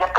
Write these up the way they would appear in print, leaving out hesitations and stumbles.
1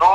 2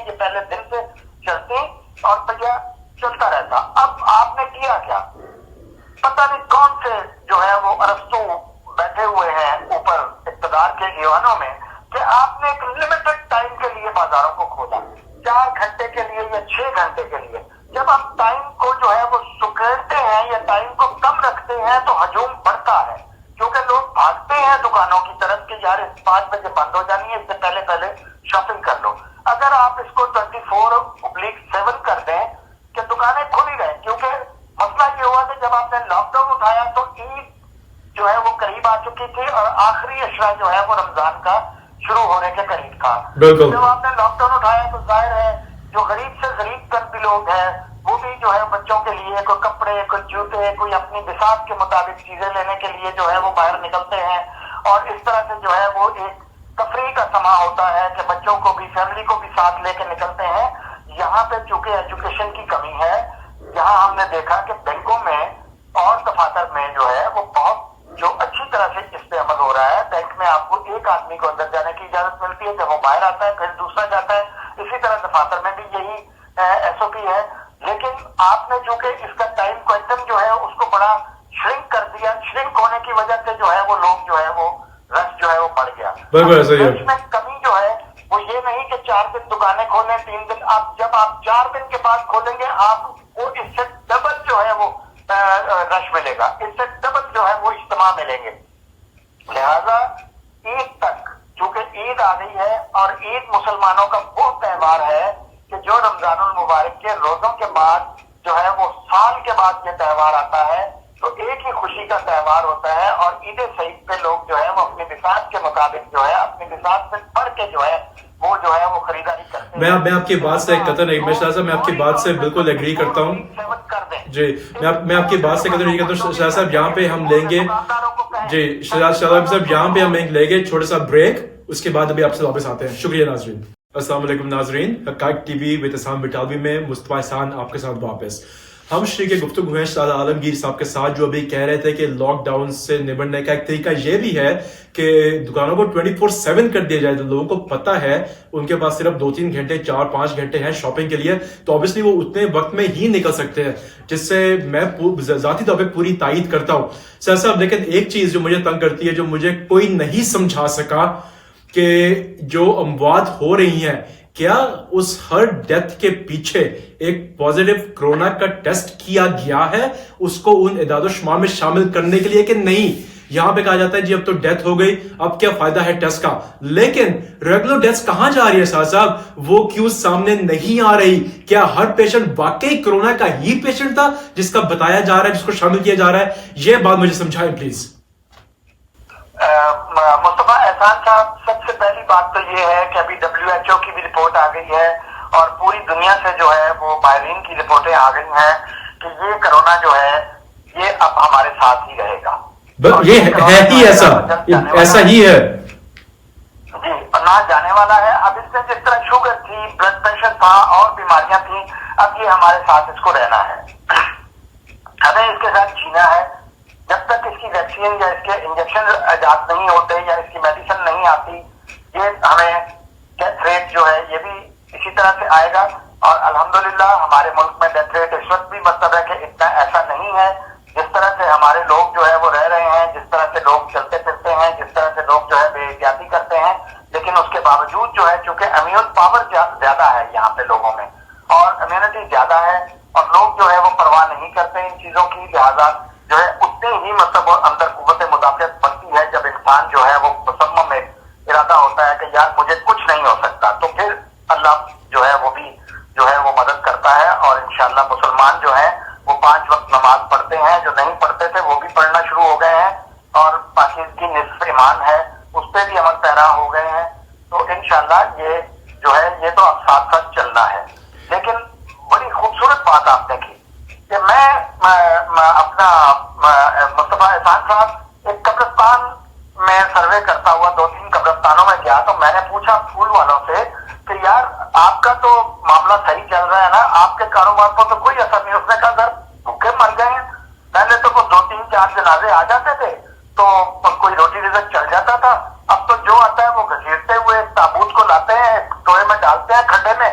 ہیں, یہ پہلے دن سے چلتی اور پہیا چلتا رہتا. اب آپ نے کیا کیا, پتہ نہیں کون سے جو ہے وہ ارسطو بیٹھے ہوئے ہیں اوپر اقتدار کے ایوانوں میں کہ آپ نے ایک لمیٹڈ ٹائم کے لیے بازاروں کو کھولا, 4 گھنٹے کے لیے یا 6 گھنٹے کے لیے. جب آپ ٹائم کو جو ہے وہ سکیڑتے ہیں یا ٹائم کو کم رکھتے ہیں تو ہجوم بڑھتا ہے, کیونکہ لوگ بھاگتے ہیں دکانوں کی طرف کہ یار 5 بجے بند ہو جانی ہے, اس سے پہلے شاپنگ کر لو. اگر آپ اس کو 24/7 کر دیں کہ دکانیں کھلی رہیں, کیونکہ مسئلہ یہ ہوا کہ جب آپ نے لاک ڈاؤن اٹھایا تو عید جو ہے وہ قریب آ چکی تھی اور آخری اشرا جو ہے وہ رمضان کا شروع ہونے کے قریب تھا. جب آپ نے لاک ڈاؤن اٹھایا تو ظاہر ہے جو غریب سے غریب تر بھی لوگ ہیں وہ بھی جو ہے بچوں کے لیے کوئی کپڑے, کوئی جوتے, کوئی اپنی بساط کے مطابق چیزیں لینے کے لیے جو ہے وہ باہر نکلتے ہیں, اور اس طرح سے جو ہے وہ ایک تفریح کا سما ہوتا ہے کہ بچوں کو بھی, فیملی کو بھی ساتھ لے کے نکلتے ہیں. یہاں پہ چونکہ ایجوکیشن کی کمی ہے, یہاں ہم نے دیکھا کہ بینکوں میں اور دفاتر میں جو ہے وہ بہت جو اچھی طرح سے اس پہ عمل ہو رہا ہے. بینک میں آپ کو ایک آدمی کو اندر جانے کی اجازت ملتی ہے, جب وہ باہر آتا ہے پھر دوسرا جاتا ہے. اسی طرح دفاتر میں بھی یہی ایس او پی ہے. لیکن آپ نے چونکہ اس کا ٹائم کوئنٹم جو ہے اس کو بڑا شرنک کر دیا, شرنک ہونے کی وجہ سے جو ہے وہ لوگ جو ہے وہ رش جو ہے وہ بڑھ گیا. اس میں کمی جو ہے وہ یہ نہیں کہ 4 دن دکانیں کھولیں, 3 دن, آپ جب آپ 4 دن کے بعد کھولیں گے آپ کو اس سے ڈبل جو ہے وہ رش ملے گا, اس سے ڈبل جو ہے وہ اجتماع ملیں گے. لہذا عید تک, چونکہ عید آ گئی ہے اور عید مسلمانوں کا وہ تہوار ہے کہ جو رمضان المبارک کے روزوں کے بعد جو ہے وہ سال کے بعد یہ تہوار آتا ہے, تو ایک ہی خوشی کا تہوار ہوتا ہے. اور عید سعید پہ لوگ جو ہے وہ اپنی بساط کے مطابق جو ہے اپنی بساط سے پڑھ کے جو ہے وہ خریداری کرتے ہیں. میں آپ کی بات سے قطعاً شاہ صاحب, میں آپ کی بات سے بالکل ایگری کرتا ہوں. جی میں آپ کی بات سے قطعاً ایگری کرتا ہوں. شاہ صاحب یہاں پہ ہم لیں گے, جی شاہ صاحب یہاں پہ ہم لیں گے چھوٹا سا بریک, اس کے بعد ابھی آپ سے واپس آتے ہیں. شکریہ ناظرین. السلام علیکم ناظرین, حقائق T V with Assam Batalvi میں مصطفیٰ احسان آپ کے ساتھ واپس. ہم شریک گفتگو ہیں شاہ عالمگیر صاحب کے ساتھ, جو ابھی کہہ رہے تھے کہ لاک ڈاؤن سے نمٹنے کا ایک طریقہ یہ بھی ہے کہ دکانوں کو 24/7 کر دیا جائے. تو لوگوں کو پتہ ہے ان کے پاس صرف 2-3 گھنٹے 4-5 گھنٹے ہیں شاپنگ کے لیے, تو obviously وہ اتنے وقت میں ہی نکل سکتے ہیں, جس سے میں ذاتی طور پہ پوری تائید کرتا ہوں. سر صاحب لیکن ایک چیز جو مجھے تنگ کرتی ہے, جو مجھے کوئی نہیں سمجھا سکا, کہ جو اموات ہو رہی ہیں, کیا اس ہر ڈیتھ کے پیچھے ایک پازیٹیو کرونا کا ٹیسٹ کیا گیا ہے اس کو ان اعداد و شمار میں شامل کرنے کے لیے کہ نہیں؟ یہاں پہ کہا جاتا ہے جی اب تو ڈیتھ ہو گئی, اب کیا فائدہ ہے ٹیسٹ کا, لیکن ریگولر ڈیتھ کہاں جا رہی ہے صاحب صاحب, وہ کیوں سامنے نہیں آ رہی؟ کیا ہر پیشنٹ واقعی کرونا کا ہی پیشنٹ تھا جس کا بتایا جا رہا ہے, جس کو شامل کیا جا رہا ہے؟ یہ بات مجھے سمجھائیں پلیز. مصطفیٰ احسان صاحب, سب سے پہلی بات تو یہ ہے کہ ابھی WHO کی بھی رپورٹ آ گئی ہے اور پوری دنیا سے جو ہے وہ ماہرین کی رپورٹیں آ گئی ہیں کہ یہ کرونا جو ہے یہ اب ہمارے ساتھ ہی رہے گا. یہ ہے ہی ایسا ہی ہے جی, نہ جانے والا ہے. اب اس میں جس طرح شوگر تھی, بلڈ پریشر تھا اور بیماریاں تھیں, اب یہ ہمارے ساتھ اس کو رہنا ہے, ہمیں اس کے ساتھ جینا ہے. جب تک اس کی ویکسین یا اس کے انجیکشن ایجاد نہیں ہوتے یا اس کی میڈیسن نہیں آتی, یہ ہمیں ڈیتھ ریٹ جو ہے یہ بھی اسی طرح سے آئے گا. اور الحمدللہ ہمارے ملک میں ڈیتھ ریٹ اس وقت بھی مطلب ہے کہ اتنا ایسا نہیں ہے. جس طرح سے ہمارے لوگ جو ہے وہ رہ رہے ہیں, جس طرح سے لوگ چلتے پھرتے ہیں, جس طرح سے لوگ جو ہے بے احتیاطی کرتے ہیں, لیکن اس کے باوجود جو ہے چونکہ امیون پاور زیادہ ہے یہاں پہ لوگوں میں اور امیونٹی زیادہ ہے اور لوگ جو ہے وہ پرواہ نہیں کرتے ان چیزوں کی, لہٰذا جو ہے اتنی ہی مطلب اندر قوت مدافعت بنتی ہے. جب انسان جو ہے وہ مصمم ارادہ ہوتا ہے کہ یار مجھے کچھ نہیں ہو سکتا, تو پھر اللہ جو ہے وہ بھی جو ہے وہ مدد کرتا ہے. اور انشاءاللہ مسلمان جو ہے وہ 5 وقت نماز پڑھتے ہیں, جو نہیں پڑھتے تھے وہ بھی پڑھنا شروع ہو گئے ہیں, اور پاکیزگی نصف ایمان ہے اس پہ بھی عمل پیرا ہو گئے ہیں. تو انشاءاللہ یہ جو ہے یہ تو اب ساتھ ساتھ چلنا ہے. لیکن بڑی خوبصورت بات آپ نے کی کہ میں اپنا مصطفیٰ احسان صاحب ایک قبرستان میں سروے کرتا ہوا 2-3 قبرستانوں میں گیا, تو میں نے پوچھا پھول والوں سے کہ یار آپ کا تو معاملہ صحیح چل رہا ہے نا, آپ کے کاروبار پر تو کوئی اثر نہیں. اس نے کہا سر بھوکے مر گئے ہیں, پہلے تو 2-3-4 جنازے آ جاتے تھے تو کوئی روٹی رزق چل جاتا تھا, اب تو جو آتا ہے وہ گھسیٹتے ہوئے تابوت کو لاتے ہیں, ٹوئے میں ڈالتے ہیں کھڈے میں,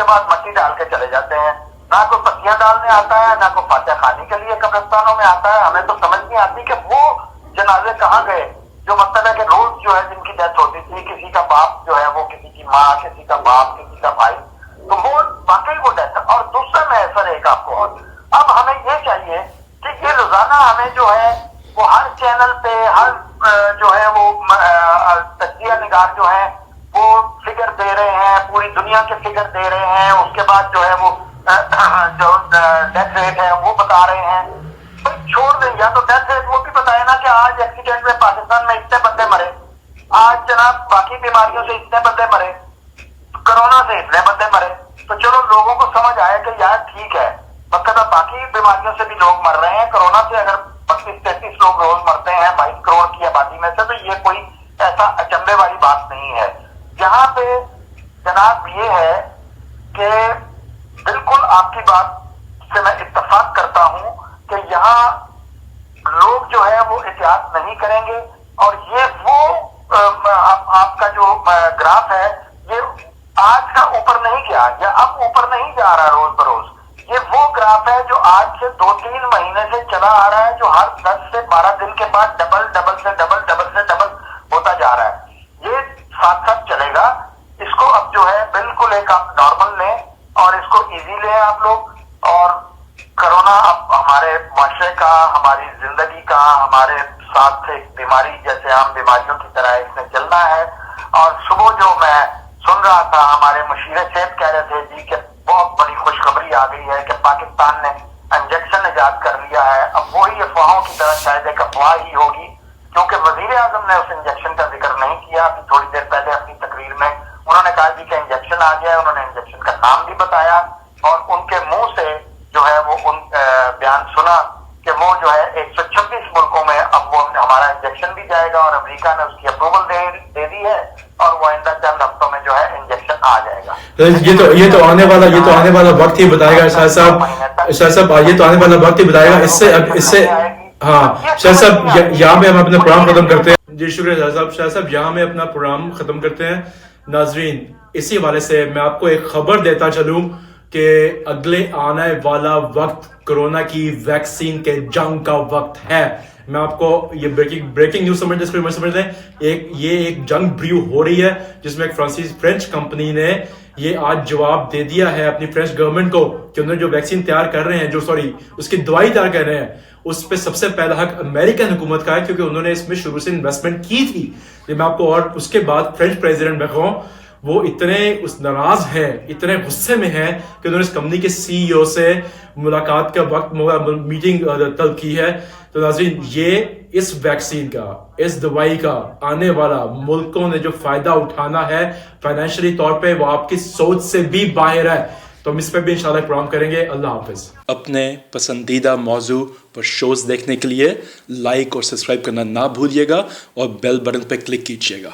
بعد مٹی ڈال کے چلے جاتے ہیں. نہ کوئی پتیاں ڈالنے آتا ہے، نہ کوئی فاتح خانی کے لیے قبرستانوں میں آتا ہے. ہمیں تو سمجھ نہیں آتی کہ وہ جنازے کہاں گئے جو مطلب ہے کہ روز جو ہے جن کی ڈیتھ ہوتی تھی، کسی کا باپ جو ہے وہ کسی کی ماں، کسی کا باپ، کسی کا بھائی، تو وہ واقعی وہ ڈیتھ. اور دوسرا میں سر ایک آپ کو اب ہمیں یہ چاہیے کہ یہ روزانہ ہمیں جو ہے وہ ہر چینل پہ ہر جو ہے وہ تجزیہ نگار جو ہے وہ فگر دے رہے ہیں، پوری دنیا کے فگر دے رہے ہیں. اس کے بعد جو ہے وہ جو ڈیتھ ریٹ ہے وہ بتا رہے ہیں. چھوڑ دیں یا تو ڈیتھ ریٹ وہ بھی بتائے نا کہ آج ایکسیڈنٹ میں پاکستان میں اتنے بندے مرے، آج جناب باقی بیماریوں سے اتنے بندے مرے، کرونا سے اتنے بندے مرے. تو چلو لوگوں کو سمجھ آیا کہ یار ٹھیک ہے، مطلب باقی بیماریوں سے بھی لوگ مر رہے ہیں، کرونا سے اگر 32-33 لوگ روز مرتے ہیں 22 کروڑ کی آبادی میں سے، تو یہ کوئی ایسا اچنبے والی بات نہیں ہے. یہاں پہ جناب یہ ہے کہ بالکل آپ کی بات سے میں اتفاق کرتا ہوں کہ یہاں لوگ جو ہے وہ احتیاط نہیں کریں گے. اور یہ وہ آپ کا جو گراف ہے یہ آج کا اوپر نہیں گیا یا اب اوپر نہیں جا رہا روز بروز. یہ وہ گراف ہے جو آج سے 2-3 مہینے سے چلا آ رہا ہے، جو ہر 10 سے 12 دن کے بعد ڈبل سے ڈبل ہوتا جا رہا ہے. یہ ساتھ ساتھ چلے گا. اس کو اب جو ہے بالکل ایک آپ نارمل لیں اور اس کو ایزی لیں آپ لوگ. اور کرونا اب ہمارے معاشرے کا، ہماری زندگی کا، ہمارے ساتھ ایک بیماری جیسے عام بیماریوں کی طرح اس نے چلنا ہے. اور صبح جو میں سن رہا تھا ہمارے مشیر صحت کہہ رہے تھے جی کہ بہت بڑی خوشخبری آ گئی ہے کہ پاکستان نے انجیکشن ایجاد کر لیا ہے. اب وہی افواہوں کی طرح شاید ایک افواہ ہی ہوگی، کیونکہ وزیر اعظم نے اس انجیکشن کا ذکر نہیں کیا. ابھی تھوڑی دیر پہلے اپنی تقریر میں انہوں نے کہا جی کہ انجیکشن آ گیا ہے. انہوں نے انجیکشن کا نام بھی بتایا اور ان کے منہ سے جو ہے وہ بیان سنا کہ وہ جو ہے 126 ملکوں میں اب وہ ہمارا انجیکشن بھی جائے گا، اور امریکہ نے اس کی اپروول دے دی ہے اور وہ آئندہ چند ہفتوں میں جو ہے انجیکشن آ جائے گا. یہ تو آنے والا وقت ہی بتائے گا شاہ صاحب. یہ تو آنے والا وقت ہی بتائے گا. اس سے ہاں شاہ صاحب یہاں پہ ہم اپنا پروگرام ختم کرتے ہیں. جی شکریہ شاہ صاحب. شاہ صاحب یہاں میں اپنا پروگرام ختم کرتے ہیں. ناظرین اسی حوالے سے میں آپ کو ایک خبر دیتا چلوں کہ اگلے آنے والا وقت کرونا کی ویکسین کے جنگ کا وقت ہے. میں آپ کو یہ بریکنگ نیوز سمجھ لیں. ایک جنگ بریو ہو رہی ہے جس میں ایک فرینچ کمپنی نے یہ آج جواب دے دیا ہے اپنی فرینچ گورنمنٹ کو کہ انہوں نے جو ویکسین تیار کر رہے ہیں، اس کی دوائی تیار کر رہے ہیں، اس پہ سب سے پہلا حق امریکن حکومت کا ہے، کیونکہ انہوں نے اس میں شروع سے انویسٹمنٹ کی تھی. میں آپ کو اور اس کے بعد فرینچ پریزیڈنٹ میکرون وہ اتنے ناراض ہیں، اتنے غصے میں ہیں کہ انہوں نے اس کمپنی کے سی ای او سے ملاقات کا وقت میٹنگ طلب کی ہے. تو ناظرین یہ اس ویکسین کا، اس دوائی کا آنے والا ملکوں نے جو فائدہ اٹھانا ہے فائنینشلی طور پہ، وہ آپ کی سوچ سے بھی باہر ہے. تو ہم اس پہ بھی انشاءاللہ پروگرام کریں گے. اللہ حافظ. اپنے پسندیدہ موضوع پر شوز دیکھنے کے لیے لائک اور سبسکرائب کرنا نہ بھولیے گا اور بیل بٹن پہ کلک کیجیے گا.